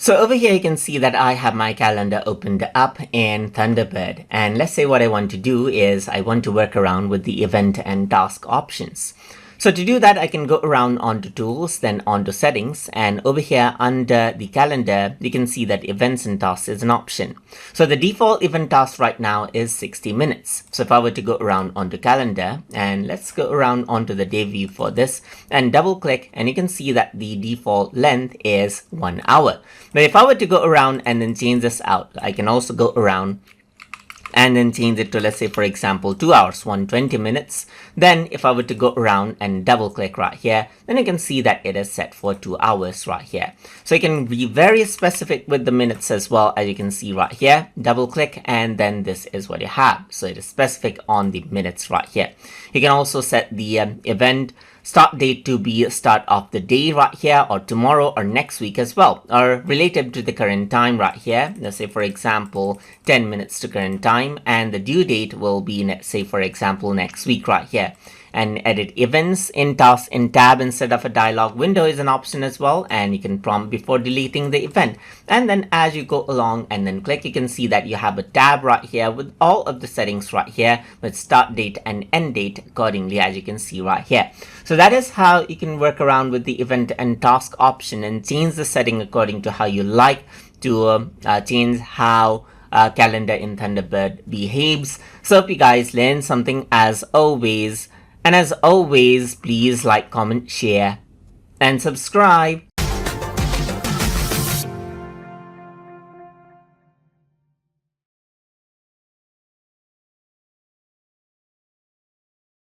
So over here you can see that I have my calendar opened up in Thunderbird, and let's say what I want to do is I want to work around with the event and task options. So to do that, I can go around onto tools, then onto settings, and over here under the calendar you can see that events and tasks is an option. So the default event task right now is 60 minutes. So if I were to go around onto calendar, and let's go around onto the day view for this and double click, and you can see that the default length is 1 hour. But if I were to go around and then change this out, I can also go around and then change it to, let's say for example, 2 hours, 120 minutes. Then if I were to go around and double click right here, then you can see that it is set for 2 hours right here. So you can be very specific with the minutes as well, as you can see right here. Double click and then this is what you have. So it is specific on the minutes right here. You can also set the event start date to be start of the day right here, or tomorrow or next week as well, or related to the current time right here. Let's say for example 10 minutes to current time, and the due date will be, let's say for example, next week right here. And edit events in task in tab instead of a dialog window is an option as well, and you can prompt before deleting the event. And then as you go along and then click, you can see that you have a tab right here with all of the settings right here with start date and end date accordingly, as you can see right here. So that is how you can work around with the event and task option and change the setting according to how you like to change how calendar in Thunderbird behaves. So hope you guys learned something as always. And as always, please like, comment, share, and subscribe.